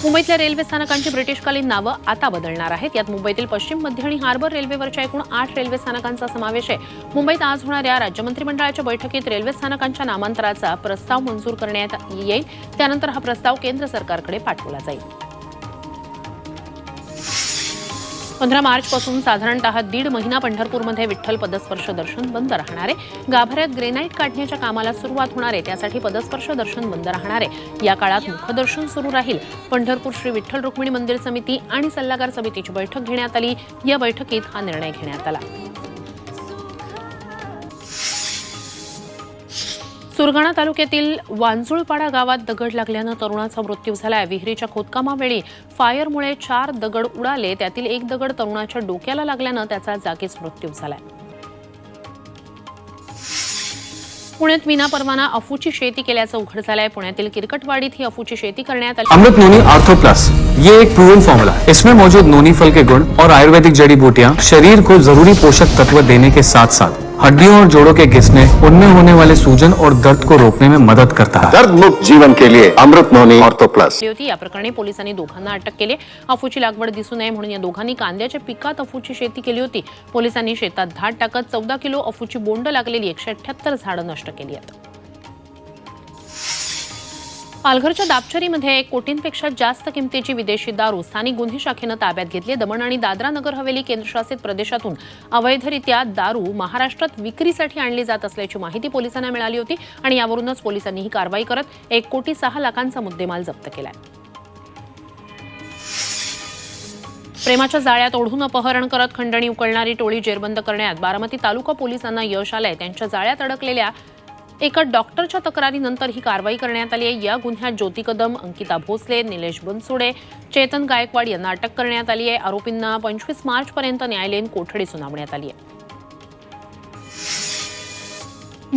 मुंबईतल्या रेल्वे स्थानकांची ब्रिटिशकालीन नावं आता बदलणार आहेत। यात मुंबईतील पश्चिम, मध्य आणि हार्बर रेल्वेवरच्या एकूण 8 रेल्वे स्थानकांचा समावेश आहे। मुंबईत आज होणाऱ्या राज्य मंत्रिमंडळाच्या बैठकीत रेल्वे स्थानकांच्या नामांतराचा प्रस्ताव मंजूर करण्यात येईल। त्यानंतर हा प्रस्ताव केंद्र सरकारकडे पाठवला जाईल। 15 मार्चपासून साधारणतः 1.5 महिना पंढरपूरमध्ये विठ्ठल पदस्पर्श दर्शन बंद राहणार आहे। गाभाऱ्यात ग्रेनाईट काढण्याच्या कामाला सुरुवात होणार आहे, त्यासाठी पदस्पर्श दर्शन बंद राहणार आहे। या काळात मुखदर्शन सुरू राहील। पंढरपूर श्री विठ्ठल रुक्मिणी मंदिर समिती आणि सल्लागार समितीची बैठक घेण्यात आली। या बैठकीत हा निर्णय घेण्यात आला। सुरगाणा तालुक्यातील वांजुळपाडा गावात दगड लागल्यानं तरुणाचा मृत्यू झालाय। विहिरीच्या खोदकामावेळी फायरमुळे 4 दगड उडाले, त्यातील एक दगड तरुणाच्या डोक्याला लागल्यानं त्याचा जागीच मृत्यू झालाय। पुण्यात विनापरवाना अफूची शेती केल्याचं उघड झालंय। पुण्यातील किरकटवाडीत ही अफूची शेती करण्यात आली। अमृत नोनी आर्थो प्लस ये एक प्रूवन फॉर्मूला है। इसमें मौजूद नोनी फल के गुण और आयुर्वेदिक जड़ी बूटियां शरीर को जरूरी पोषक तत्व देने के साथ साथ हड्डियों और जोड़ों के घिसने, उनमें होने वाले सूजन और दर्द को रोकने में मदद करता है। दर्द मुक्त जीवन के लिए अमृत नोनी ऑर्थो प्लस। या प्रकरणी पोलिसांनी दोघांना अटक केली। अफूची लागवड दिसू नये म्हणून या दोघांनी कांद्याच्या पिकात अफूची शेती केली होती। पोलिसांनी शेतात धाड टाकत 14 किलो अफूची बोंड लागलेली 178 झाडं नष्ट केली आहेत। पालघरच्या दापचरीमध्ये 1 कोटींपेक्षा जास्त किमतीची विदेशी दारू स्थानिक गुन्हे शाखेनं ताब्यात घेतली। दमण आणि दादरा नगर हवेली केंद्रशासित प्रदेशातून अवैधरित्या दारू महाराष्ट्रात विक्रीसाठी आणली जात असल्याची माहिती पोलिसांना मिळाली होती आणि यावरूनच पोलिसांनी ही कारवाई करत 1,06,00,000चा मुद्देमाल जप्त केलाय। प्रेमाच्या जाळ्यात ओढून अपहरण करत खंडणी उकळणारी टोळी जेरबंद करण्यात बारामती तालुका पोलिसांना यश आलंय। त्यांच्या जाळ्यात अडकलेल्या एका डॉक्टरच्या तक्रारीनंतर ही कारवाई करण्यात आली आहे। या गुन्ह्यात ज्योती कदम, अंकिता भोसले, निलेश बनसोडे, चेतन गायकवाड यांना अटक करण्यात आली आहे। आरोपींना 25 मार्चपर्यंत न्यायालयीन कोठडी सुनावण्यात आली आहे।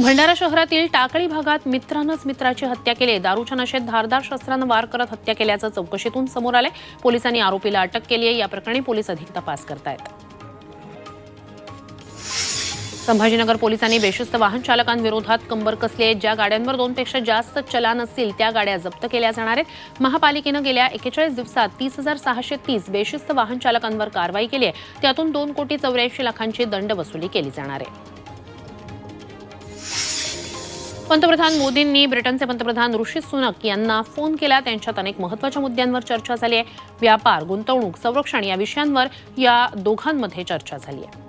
भंडारा शहरातील टाकळी भागात मित्रानंच मित्राची हत्या केली। दारूच्या नशेत धारदार शस्त्रानं वार करत हत्या केल्याचं चौकशीतून समोर आलंय। पोलिसांनी आरोपीला अटक केली आहे। या प्रकरणी पोलीस अधिक तपास करतायत। संभाजीनगर पोलिसांनी बेशिस्त वाहन चालकांविरोधात कंबर कसली आहे। ज्या गाड्यांवर 2 पेक्षा जास्त चलान असतील त्या गाड्या जप्त केल्या जाणार आहेत। महापालिकेनं गेल्या 41 दिवसात 30,630 बेशिस्त वाहन चालकांवर कारवाई केली आहे। त्यातून 2,84,00,000ची दंड वसुली केली जाणार आहे। पंतप्रधान मोदींनी ब्रिटनचे पंतप्रधान ऋषी सुनक यांना फोन केला। त्यांच्यात अनेक महत्त्वाच्या मुद्द्यांवर चर्चा झाली आहे। व्यापार, गुंतवणूक, संरक्षण या विषयांवर या दोघांमध्ये चर्चा झाली आहे।